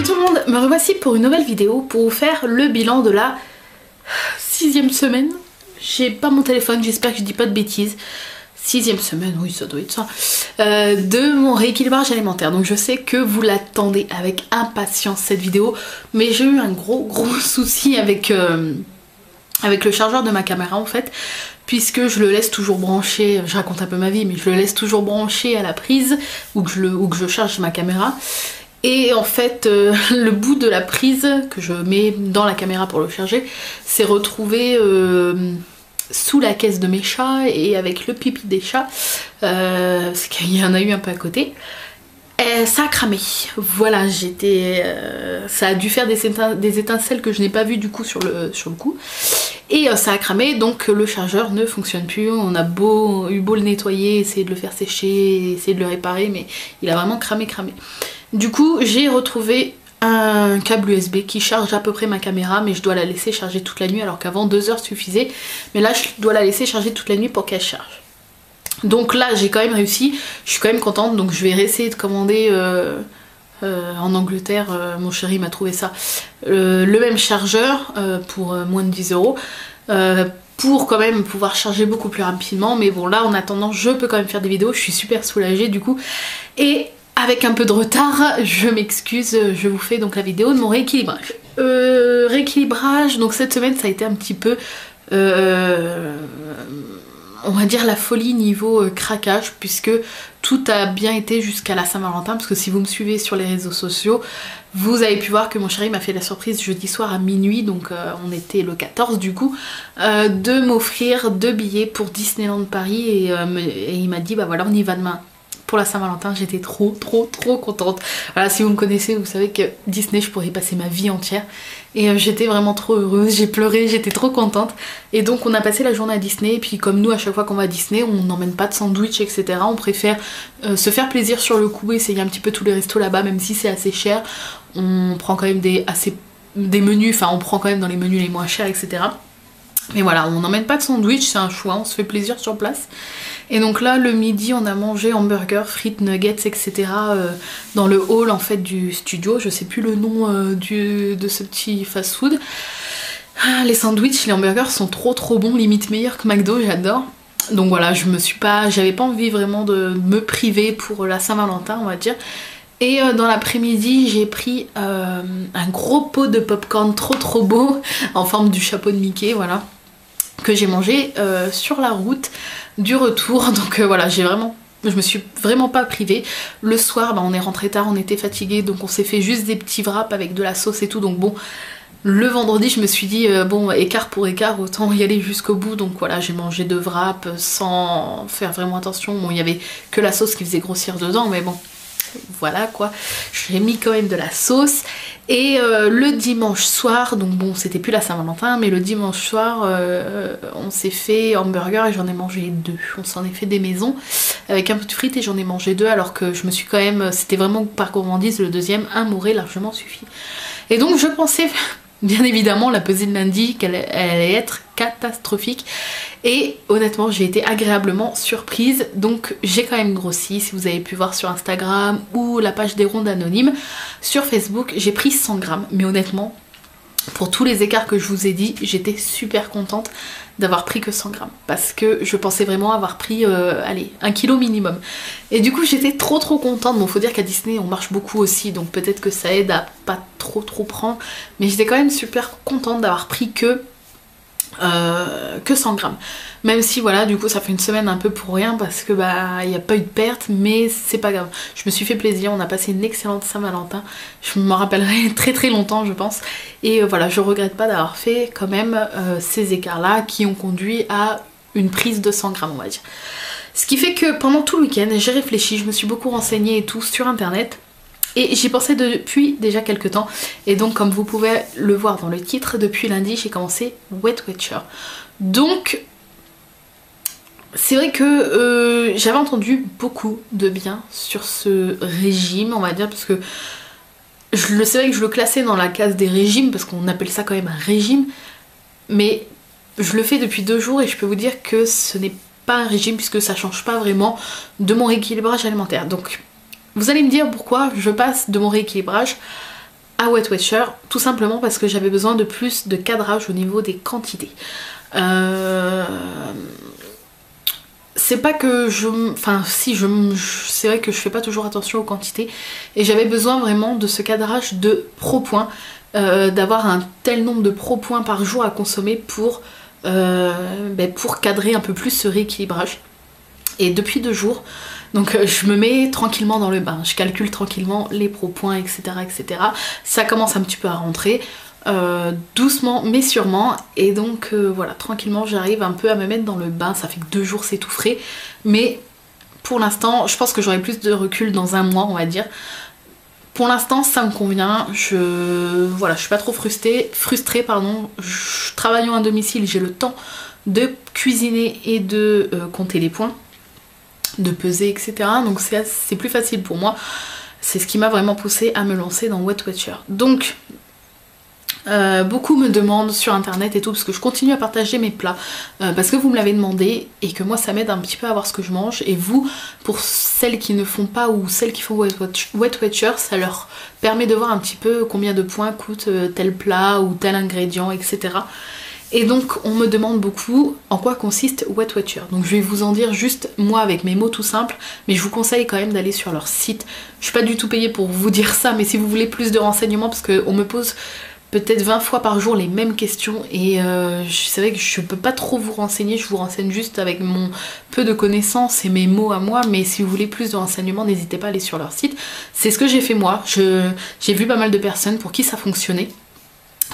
tout le monde, me revoici pour une nouvelle vidéo pour vous faire le bilan de la 6e semaine. J'ai pas mon téléphone, j'espère que je dis pas de bêtises. 6e semaine, oui ça doit être ça, de mon rééquilibrage alimentaire. Donc je sais que vous l'attendez avec impatience cette vidéo, mais j'ai eu un gros souci avec le chargeur de ma caméra en fait, puisque je le laisse toujours branché, je raconte un peu ma vie, mais je le laisse toujours branché à la prise ou que je charge ma caméra. Et en fait, le bout de la prise que je mets dans la caméra pour le charger s'est retrouvé sous la caisse de mes chats et avec le pipi des chats, parce qu'il y en a eu un peu à côté. Et ça a cramé, voilà, ça a dû faire des étincelles que je n'ai pas vues du coup sur le coup. Et ça a cramé, donc le chargeur ne fonctionne plus. On a eu beau le nettoyer, essayer de le faire sécher, essayer de le réparer, mais il a vraiment cramé. Du coup, j'ai retrouvé un câble USB qui charge à peu près ma caméra, mais je dois la laisser charger toute la nuit, alors qu'avant 2 heures suffisait. Mais là, je dois la laisser charger toute la nuit pour qu'elle charge. Donc là, j'ai quand même réussi, je suis quand même contente, donc je vais réessayer de commander en Angleterre, mon chéri m'a trouvé ça, le même chargeur pour moins de 10 euros. Pour quand même pouvoir charger beaucoup plus rapidement, mais bon là en attendant je peux quand même faire des vidéos, je suis super soulagée du coup. Et avec un peu de retard, je m'excuse, je vous fais donc la vidéo de mon rééquilibrage. Rééquilibrage, donc cette semaine ça a été un petit peu on va dire la folie niveau craquage, puisque tout a bien été jusqu'à la Saint-Valentin, parce que si vous me suivez sur les réseaux sociaux, vous avez pu voir que mon chéri m'a fait la surprise jeudi soir à minuit, donc on était le 14 du coup, de m'offrir 2 billets pour Disneyland Paris, et il m'a dit bah voilà on y va demain pour la Saint-Valentin. J'étais trop contente. Voilà, si vous me connaissez, vous savez que Disney, je pourrais y passer ma vie entière. Et j'étais vraiment trop heureuse, j'ai pleuré, j'étais trop contente. Et donc on a passé la journée à Disney, et puis comme nous, à chaque fois qu'on va à Disney, on n'emmène pas de sandwich, etc. On préfère se faire plaisir sur le coup, essayer un petit peu tous les restos là-bas, même si c'est assez cher. On prend quand même des menus, enfin on prend quand même dans les menus les moins chers, etc. Mais voilà, on n'emmène pas de sandwich, c'est un choix, on se fait plaisir sur place. Et donc là, le midi, on a mangé hamburger, frites, nuggets, etc. Dans le hall en fait du studio. Je sais plus le nom de ce petit fast-food. Les sandwichs, les hamburgers sont trop bons, limite meilleurs que McDo, j'adore. Donc voilà, j'avais pas envie vraiment de me priver pour la Saint-Valentin, on va dire. Et dans l'après-midi, j'ai pris un gros pot de popcorn trop beau, en forme du chapeau de Mickey, voilà, que j'ai mangé sur la route du retour. Donc voilà, je me suis vraiment pas privée. Le soir, bah, on est rentré tard, on était fatigués, donc on s'est fait juste des petits wraps avec de la sauce et tout. Donc bon, le vendredi, je me suis dit, bon, écart pour écart, autant y aller jusqu'au bout. Donc voilà, j'ai mangé 2 wraps sans faire vraiment attention. Bon, il y avait que la sauce qui faisait grossir dedans, mais bon, voilà quoi, j'ai mis quand même de la sauce. Et le dimanche soir, donc bon c'était plus la Saint-Valentin, mais le dimanche soir on s'est fait hamburger et j'en ai mangé 2. On s'en est fait des maisons avec un peu de frites et j'en ai mangé 2, alors que je me suis quand même, c'était vraiment par gourmandise, le deuxième, un m'aurait largement suffi. Et donc je pensais bien évidemment la pesée de lundi qu'elle allait être catastrophique, et honnêtement j'ai été agréablement surprise. Donc j'ai quand même grossi, si vous avez pu voir sur Instagram ou la page des rondes anonymes. Sur Facebook j'ai pris 100 grammes, mais honnêtement pour tous les écarts que je vous ai dit, j'étais super contente d'avoir pris que 100 grammes, parce que je pensais vraiment avoir pris allez, 1 kilo minimum. Et du coup j'étais trop contente. Bon, faut dire qu'à Disney on marche beaucoup aussi, donc peut-être que ça aide à pas trop prendre, mais j'étais quand même super contente d'avoir pris que 100 grammes. Même si voilà, du coup ça fait une semaine un peu pour rien, parce que bah il n'y a pas eu de perte, mais c'est pas grave. Je me suis fait plaisir, on a passé une excellente Saint-Valentin. Je m'en rappellerai très longtemps je pense. Et voilà, je regrette pas d'avoir fait quand même ces écarts là qui ont conduit à une prise de 100 grammes on va dire. Ce qui fait que pendant tout le week-end j'ai réfléchi, je me suis beaucoup renseignée et tout sur internet. Et j'y pensais depuis déjà quelques temps. Et donc comme vous pouvez le voir dans le titre, depuis lundi j'ai commencé Weight Watcher. Donc c'est vrai que j'avais entendu beaucoup de bien sur ce régime, on va dire, parce que c'est vrai que je le classais dans la case des régimes, parce qu'on appelle ça quand même un régime. Mais je le fais depuis 2 jours et je peux vous dire que ce n'est pas un régime, puisque ça change pas vraiment de mon rééquilibrage alimentaire. Donc vous allez me dire pourquoi je passe de mon rééquilibrage à Weight Watcher, tout simplement parce que j'avais besoin de plus de cadrage au niveau des quantités. C'est pas que enfin si, c'est vrai que je fais pas toujours attention aux quantités et j'avais besoin vraiment de ce cadrage de pro points, d'avoir un tel nombre de pro points par jour à consommer pour cadrer un peu plus ce rééquilibrage. Et depuis 2 jours, donc je me mets tranquillement dans le bain, je calcule tranquillement les pro points, etc., etc. Ça commence un petit peu à rentrer. Doucement mais sûrement, et donc voilà, tranquillement j'arrive un peu à me mettre dans le bain. Ça fait que 2 jours, c'est tout frais, mais pour l'instant je pense que j'aurai plus de recul dans un mois, on va dire. Pour l'instant ça me convient, je suis pas trop frustrée pardon. Travaillant à domicile, j'ai le temps de cuisiner et de compter les points, de peser, etc. Donc c'est plus facile pour moi. C'est ce qui m'a vraiment poussée à me lancer dans Weight Watcher. Donc beaucoup me demandent sur internet et tout, parce que je continue à partager mes plats, parce que vous me l'avez demandé et que moi ça m'aide un petit peu à voir ce que je mange. Et vous, pour celles qui ne font pas ou celles qui font Weight Watcher, ça leur permet de voir un petit peu combien de points coûte tel plat ou tel ingrédient, etc. Et donc on me demande beaucoup en quoi consiste Weight Watcher. Donc je vais vous en dire juste moi avec mes mots tout simples, mais je vous conseille quand même d'aller sur leur site. Je suis pas du tout payée pour vous dire ça, mais si vous voulez plus de renseignements, parce qu'on me pose peut-être 20 fois par jour les mêmes questions et c'est vrai que je peux pas trop vous renseigner, je vous renseigne juste avec mon peu de connaissances et mes mots à moi, mais si vous voulez plus de renseignements, n'hésitez pas à aller sur leur site. C'est ce que j'ai fait moi, j'ai vu pas mal de personnes pour qui ça fonctionnait,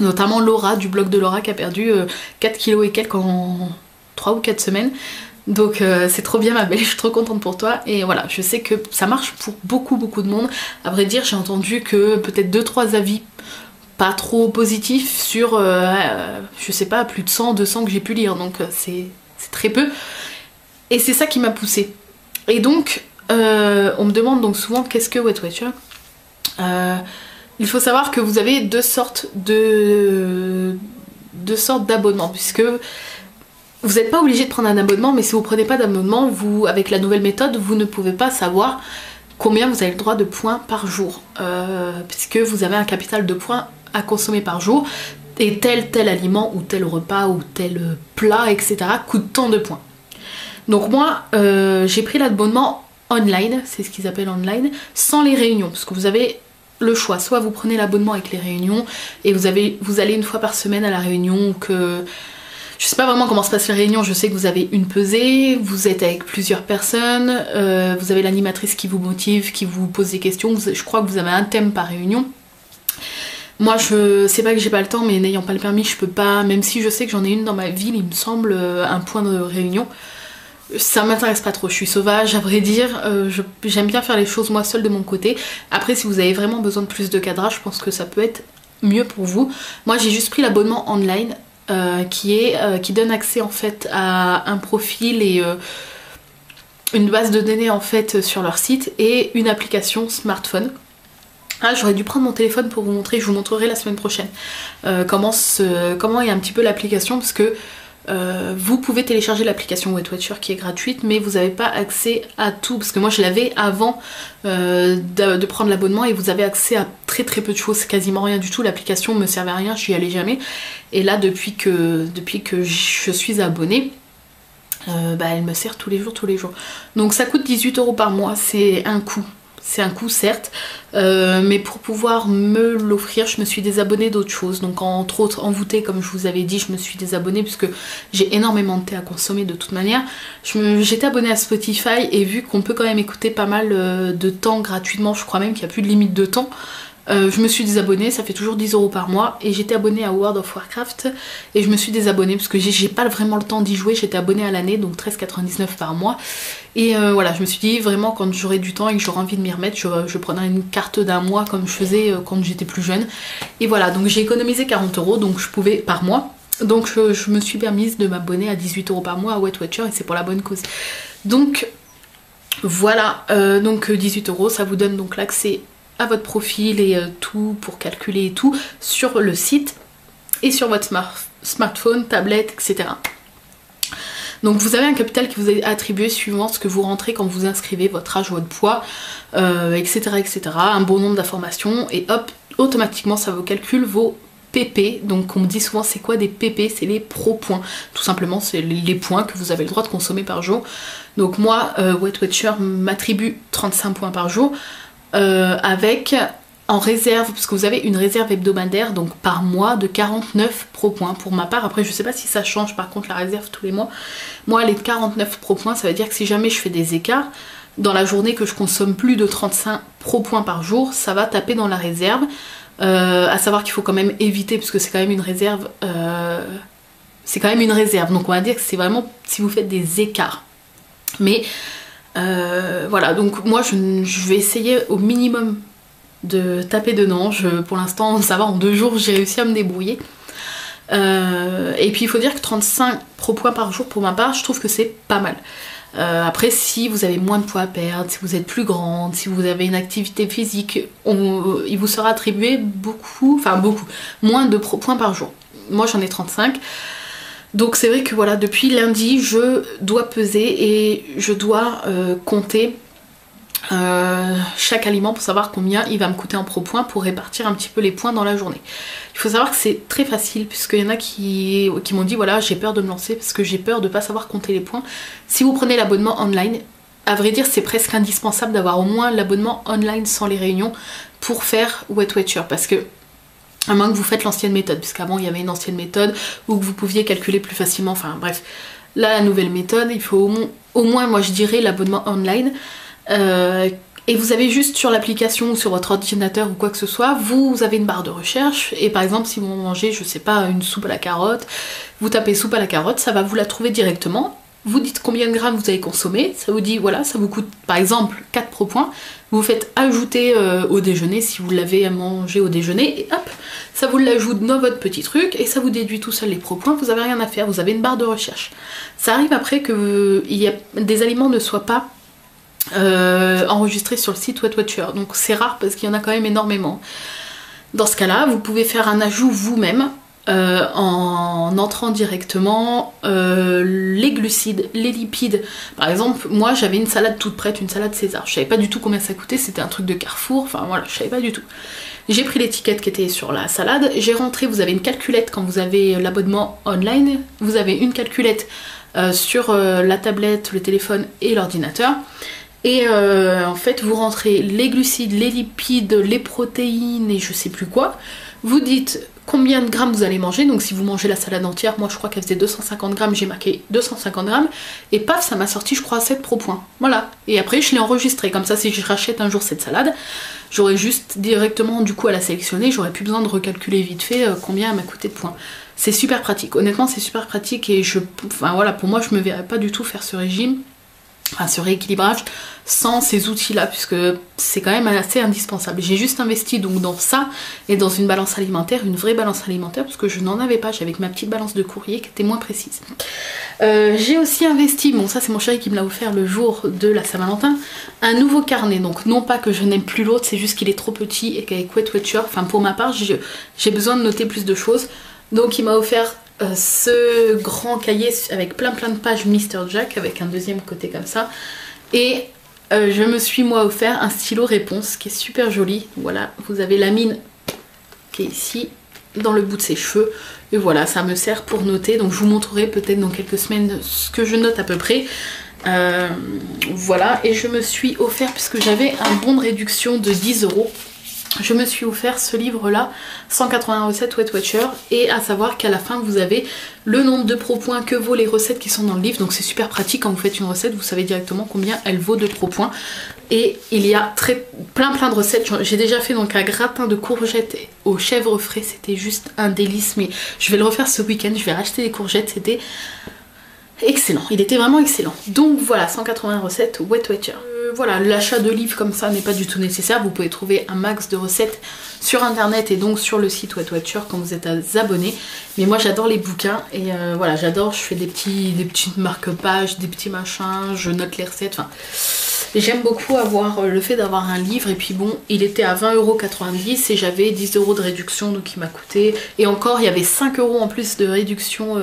notamment Laura du blog de Laura qui a perdu 4 kilos et quelques en 3 ou 4 semaines. Donc c'est trop bien ma belle, je suis trop contente pour toi. Et voilà, je sais que ça marche pour beaucoup de monde. À vrai dire, j'ai entendu que peut-être 2-3 avis pas trop positif sur, je sais pas, plus de 100, 200 que j'ai pu lire, donc c'est très peu. Et c'est ça qui m'a poussée. Et donc, on me demande donc souvent qu'est-ce que Weight Watcher. Il faut savoir que vous avez deux sortes d'abonnements, puisque vous n'êtes pas obligé de prendre un abonnement, mais si vous prenez pas d'abonnement, vous, avec la nouvelle méthode, vous ne pouvez pas savoir combien vous avez le droit de points par jour, puisque vous avez un capital de points à consommer par jour, et tel aliment ou tel repas ou tel plat, etc. coûte tant de points. Donc moi j'ai pris l'abonnement online, c'est ce qu'ils appellent online, sans les réunions, parce que vous avez le choix, soit vous prenez l'abonnement avec les réunions et vous allez une fois par semaine à la réunion, ou que je sais pas vraiment comment se passe les réunions, je sais que vous avez une pesée, vous êtes avec plusieurs personnes, vous avez l'animatrice qui vous motive, qui vous pose des questions, je crois que vous avez un thème par réunion. Moi je sais pas que j'ai pas le temps, mais n'ayant pas le permis je peux pas, même si je sais que j'en ai une dans ma ville, il me semble, un point de réunion. Ça m'intéresse pas trop, je suis sauvage à vrai dire, j'aime bien faire les choses moi seule de mon côté. Après si vous avez vraiment besoin de plus de cadrage, je pense que ça peut être mieux pour vous. Moi j'ai juste pris l'abonnement online qui donne accès en fait à un profil et une base de données en fait sur leur site et une application smartphone. Ah, j'aurais dû prendre mon téléphone pour vous montrer, je vous montrerai la semaine prochaine comment est un petit peu l'application, parce que vous pouvez télécharger l'application Weight Watcher qui est gratuite, mais vous n'avez pas accès à tout, parce que moi je l'avais avant de prendre l'abonnement et vous avez accès à très peu de choses, quasiment rien du tout. L'application me servait à rien, je n'y allais jamais, et là depuis que je suis abonnée, elle me sert tous les jours. Donc ça coûte 18 € par mois, c'est un coût. C'est un coût certes, mais pour pouvoir me l'offrir, je me suis désabonnée d'autres choses. Donc entre autres, envoûtée, comme je vous avais dit, je me suis désabonnée puisque j'ai énormément de thé à consommer de toute manière. J'étais abonnée à Spotify et vu qu'on peut quand même écouter pas mal de temps gratuitement, je crois même qu'il n'y a plus de limite de temps, je me suis désabonnée, ça fait toujours 10 € par mois. Et j'étais abonnée à World of Warcraft et je me suis désabonnée parce que j'ai pas vraiment le temps d'y jouer. J'étais abonnée à l'année, donc 13,99 € par mois. Et voilà, je me suis dit vraiment quand j'aurai du temps et que j'aurai envie de m'y remettre, je prendrai une carte d'un mois comme je faisais quand j'étais plus jeune. Et voilà, donc j'ai économisé 40 € donc je pouvais par mois. Donc je me suis permise de m'abonner à 18 € par mois à Weight Watcher et c'est pour la bonne cause. Donc voilà, donc 18 €, ça vous donne donc l'accès à votre profil et tout pour calculer et tout sur le site et sur votre smartphone, tablette, etc. Donc vous avez un capital qui vous est attribué suivant ce que vous rentrez quand vous inscrivez, votre âge, votre poids, etc., etc. Un bon nombre d'informations et hop, automatiquement ça vous calcule vos PP. Donc on me dit souvent c'est quoi des PP? C'est les pro points. Tout simplement c'est les points que vous avez le droit de consommer par jour. Donc moi, Weight Watcher m'attribue 35 points par jour avec en réserve, parce que vous avez une réserve hebdomadaire donc par mois de 49 pro points pour ma part. Après je sais pas si ça change par contre la réserve tous les mois. Moi les 49 pro points ça veut dire que si jamais je fais des écarts dans la journée, que je consomme plus de 35 pro points par jour, ça va taper dans la réserve. À savoir qu'il faut quand même éviter, parce que c'est quand même une réserve, donc on va dire que c'est vraiment si vous faites des écarts. Mais voilà, donc moi je vais essayer au minimum de taper dedans. Pour l'instant ça va, en 2 jours j'ai réussi à me débrouiller. Et puis il faut dire que 35 pro points par jour pour ma part, je trouve que c'est pas mal. Après si vous avez moins de poids à perdre, si vous êtes plus grande, si vous avez une activité physique, il vous sera attribué moins de points par jour. Moi j'en ai 35. Donc c'est vrai que voilà, depuis lundi je dois peser et je dois compter chaque aliment pour savoir combien il va me coûter en pro points pour répartir un petit peu les points dans la journée. Il faut savoir que c'est très facile, puisqu'il y en a qui m'ont dit voilà j'ai peur de me lancer parce que j'ai peur de pas savoir compter les points. Si vous prenez l'abonnement online, à vrai dire c'est presque indispensable d'avoir au moins l'abonnement online sans les réunions pour faire Weight Watcher, parce que à moins que vous faites l'ancienne méthode, puisqu'avant il y avait une ancienne méthode où vous pouviez calculer plus facilement, enfin bref. Là la nouvelle méthode, il faut au moins moi je dirais l'abonnement online. Et vous avez juste sur l'application ou sur votre ordinateur ou quoi que ce soit, vous avez une barre de recherche et par exemple si vous mangez, je sais pas, une soupe à la carotte, vous tapez soupe à la carotte, ça va vous la trouver directement. Vous dites combien de grammes vous avez consommé, ça vous dit voilà, ça vous coûte par exemple 4 pro points, vous faites ajouter au déjeuner si vous l'avez à manger au déjeuner et hop, ça vous l'ajoute dans votre petit truc et ça vous déduit tout seul les pro points, vous avez rien à faire, vous avez une barre de recherche. Ça arrive après que des aliments ne soient pas enregistré sur le site Weight Watcher, donc c'est rare parce qu'il y en a quand même énormément. Dans ce cas là vous pouvez faire un ajout vous-même en entrant directement les glucides, les lipides. Par exemple moi j'avais une salade toute prête, une salade César, je savais pas du tout combien ça coûtait, c'était un truc de Carrefour, enfin voilà, je savais pas du tout. J'ai pris l'étiquette qui était sur la salade, j'ai rentré, vous avez une calculette quand vous avez l'abonnement online, vous avez une calculette sur la tablette, le téléphone et l'ordinateur. Et en fait vous rentrez les glucides, les lipides, les protéines et je sais plus quoi. Vous dites combien de grammes vous allez manger, donc si vous mangez la salade entière, moi je crois qu'elle faisait 250 grammes, j'ai marqué 250 grammes et paf ça m'a sorti je crois 7 pro points. Voilà, et après je l'ai enregistré, comme ça si je rachète un jour cette salade, j'aurais juste directement du coup à la sélectionner, j'aurais plus besoin de recalculer vite fait combien elle m'a coûté de points. C'est super pratique, honnêtement c'est super pratique et enfin voilà, pour moi je me verrais pas du tout faire ce régime, enfin ce rééquilibrage sans ces outils là, puisque c'est quand même assez indispensable. J'ai juste investi donc dans ça et dans une balance alimentaire, une vraie balance alimentaire, parce que je n'en avais pas, j'avais ma petite balance de courrier qui était moins précise. J'ai aussi investi, bon ça c'est mon chéri qui me l'a offert le jour de la Saint-Valentin, un nouveau carnet, donc non pas que je n'aime plus l'autre, c'est juste qu'il est trop petit et qu'avec Weight Watcher, enfin pour ma part j'ai besoin de noter plus de choses, donc il m'a offert ce grand cahier avec plein de pages Mr. Jack avec un deuxième côté comme ça, et je me suis moi offert un stylo réponse qui est super joli. Voilà, vous avez la mine qui est ici dans le bout de ses cheveux et voilà, ça me sert pour noter, donc je vous montrerai peut-être dans quelques semaines ce que je note à peu près. Voilà, et je me suis offert, puisque j'avais un bon de réduction de 10 €, je me suis offert ce livre là, 180 recettes Weight Watcher, et à savoir qu'à la fin vous avez le nombre de pro points que vaut les recettes qui sont dans le livre, donc c'est super pratique quand vous faites une recette, vous savez directement combien elle vaut de pro points. Et il y a plein de recettes, j'ai déjà fait donc un gratin de courgettes aux chèvres frais, c'était juste un délice, mais je vais le refaire ce week-end, je vais racheter des courgettes, c'était excellent, il était vraiment excellent. Donc voilà, 180 recettes Weight Watcher. Voilà, l'achat de livres comme ça n'est pas du tout nécessaire, vous pouvez trouver un max de recettes sur internet et donc sur le site Weight Watcher quand vous êtes abonné. Mais moi j'adore les bouquins et voilà, j'adore, je fais des petites marque-pages, des petits machins, je note les recettes, enfin J'aime beaucoup avoir le fait d'avoir un livre, et puis bon, il était à 20,90 € et j'avais 10 € de réduction, donc il m'a coûté, et encore il y avait 5 € en plus de réduction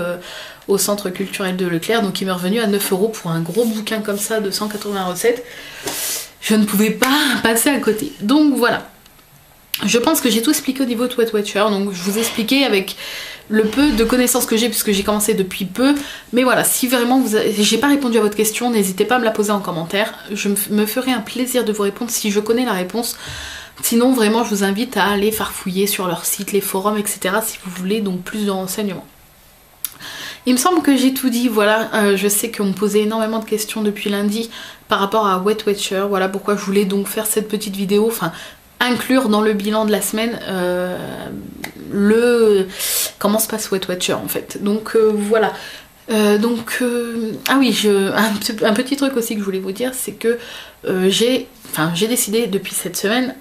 au centre culturel de Leclerc, donc il m'est revenu à 9 € pour un gros bouquin comme ça de 180 recettes. Je ne pouvais pas passer à côté. Donc voilà. Je pense que j'ai tout expliqué au niveau de Weight Watcher, donc je vous ai expliqué avec le peu de connaissances que j'ai puisque j'ai commencé depuis peu. Mais voilà, si vraiment j'ai pas répondu à votre question, n'hésitez pas à me la poser en commentaire. Je me ferai un plaisir de vous répondre si je connais la réponse. Sinon vraiment je vous invite à aller farfouiller sur leur site, les forums, etc. si vous voulez donc plus de renseignements. Il me semble que j'ai tout dit, voilà, je sais qu'on me posait énormément de questions depuis lundi par rapport à Weight Watcher, voilà pourquoi je voulais donc faire cette petite vidéo, enfin inclure dans le bilan de la semaine comment se passe Weight Watcher en fait. Donc voilà. Ah oui, un petit truc aussi que je voulais vous dire, c'est que j'ai décidé depuis cette semaine,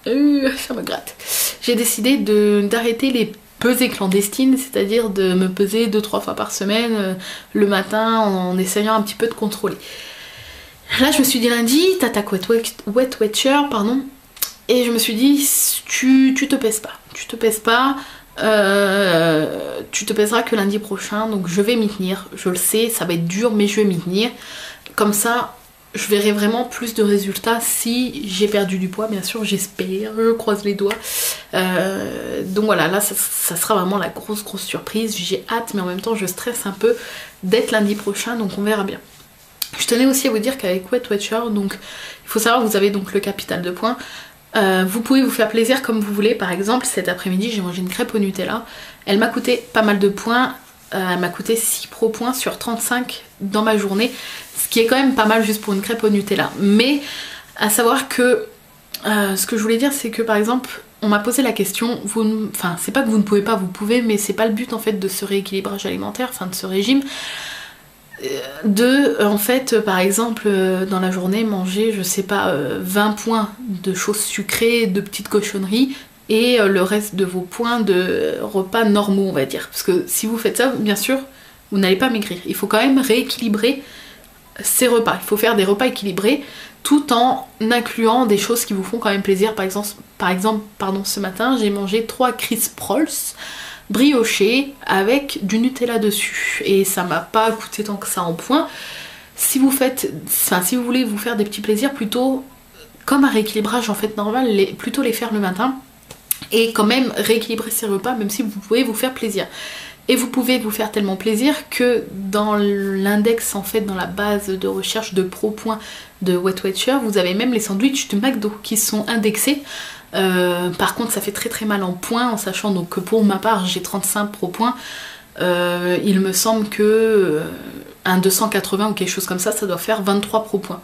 ça me gratte, j'ai décidé d'arrêter les pesées clandestines, c'est-à-dire de me peser 2-3 fois par semaine le matin en essayant un petit peu de contrôler. Là je me suis dit lundi, t'attaques Weight Watcher, pardon, et je me suis dit tu te pèses pas, tu te pèseras que lundi prochain, donc je vais m'y tenir, je le sais, ça va être dur mais je vais m'y tenir, comme ça je verrai vraiment plus de résultats si j'ai perdu du poids, bien sûr, j'espère, je croise les doigts. Donc voilà, là ça sera vraiment la grosse surprise, j'ai hâte mais en même temps je stresse un peu d'être lundi prochain, donc on verra bien. Je tenais aussi à vous dire qu'avec Weight Watcher, donc il faut savoir que vous avez donc le capital de points. Vous pouvez vous faire plaisir comme vous voulez. Par exemple cet après-midi j'ai mangé une crêpe au Nutella, elle m'a coûté pas mal de points, elle m'a coûté 6 pro points sur 35 dans ma journée, ce qui est quand même pas mal juste pour une crêpe au Nutella. Mais à savoir que ce que je voulais dire c'est que par exemple on m'a posé la question, enfin c'est pas que vous ne pouvez pas, vous pouvez, mais c'est pas le but en fait de ce rééquilibrage alimentaire, enfin de ce régime, en fait par exemple dans la journée manger je sais pas 20 points de choses sucrées, de petites cochonneries, et le reste de vos points de repas normaux on va dire, parce que si vous faites ça bien sûr vous n'allez pas maigrir, il faut quand même rééquilibrer ces repas, il faut faire des repas équilibrés tout en incluant des choses qui vous font quand même plaisir. Par exemple ce matin j'ai mangé 3 crisp rolls brioché avec du Nutella dessus et ça m'a pas coûté tant que ça en points. Si vous voulez vous faire des petits plaisirs, plutôt comme un rééquilibrage en fait normal, plutôt les faire le matin et quand même rééquilibrer ces repas, même si vous pouvez vous faire plaisir. Et vous pouvez vous faire tellement plaisir que dans l'index en fait, dans la base de recherche de pro points de Weight Watcher, vous avez même les sandwichs du McDo qui sont indexés. Par contre ça fait très mal en points, en sachant donc que pour ma part j'ai 35 pro points. Il me semble que un 280 ou quelque chose comme ça doit faire 23 pro points.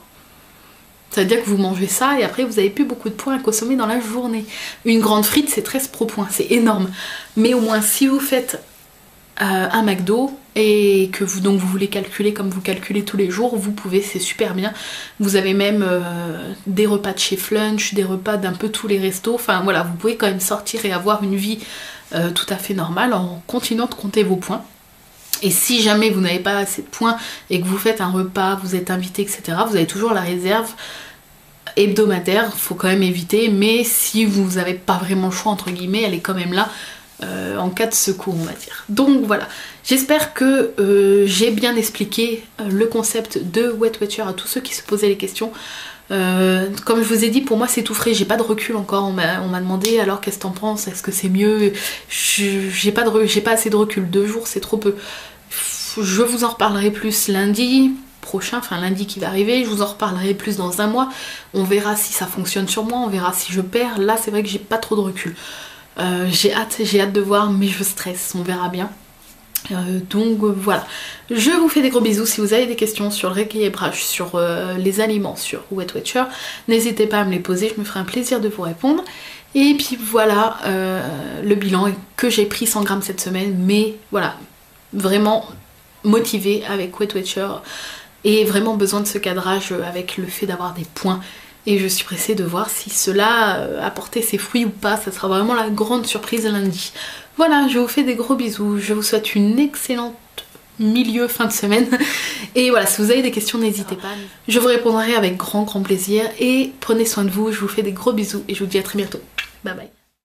Ça veut dire que vous mangez ça et après vous avez plus beaucoup de points à consommer dans la journée. Une grande frite c'est 13 pro points, c'est énorme. Mais au moins si vous faites un McDo et que vous voulez calculer comme vous calculez tous les jours, vous pouvez, c'est super bien. Vous avez même des repas de chez Flunch, des repas d'un peu tous les restos, enfin voilà, vous pouvez quand même sortir et avoir une vie tout à fait normale en continuant de compter vos points. Et si jamais vous n'avez pas assez de points et que vous faites un repas, vous êtes invité, etc., vous avez toujours la réserve hebdomadaire, faut quand même éviter, mais si vous n'avez pas vraiment le choix entre guillemets, elle est quand même là en cas de secours on va dire. Donc voilà, j'espère que j'ai bien expliqué le concept de Weight Watcher à tous ceux qui se posaient les questions. Comme je vous ai dit, pour moi c'est tout frais, j'ai pas de recul encore. On m'a demandé alors qu'est-ce que t'en penses, est-ce que c'est mieux? J'ai pas assez de recul, 2 jours c'est trop peu. Je vous en reparlerai plus lundi prochain, enfin lundi qui va arriver, je vous en reparlerai plus dans un mois. On verra si ça fonctionne sur moi, on verra si je perds. Là c'est vrai que j'ai pas trop de recul. J'ai hâte de voir, mais je stresse, on verra bien. Donc voilà, je vous fais des gros bisous. Si vous avez des questions sur le rééquilibrage, sur les aliments, sur Weight Watcher, n'hésitez pas à me les poser, je me ferai un plaisir de vous répondre. Et puis voilà, le bilan que j'ai pris 100 grammes cette semaine, mais voilà, vraiment motivée avec Weight Watcher et vraiment besoin de ce cadrage avec le fait d'avoir des points. Et je suis pressée de voir si cela a porté ses fruits ou pas. Ça sera vraiment la grande surprise lundi. Voilà, je vous fais des gros bisous. Je vous souhaite une excellente milieu, fin de semaine. Et voilà, si vous avez des questions, n'hésitez pas. Je vous répondrai avec grand plaisir. Et prenez soin de vous, je vous fais des gros bisous et je vous dis à très bientôt. Bye bye.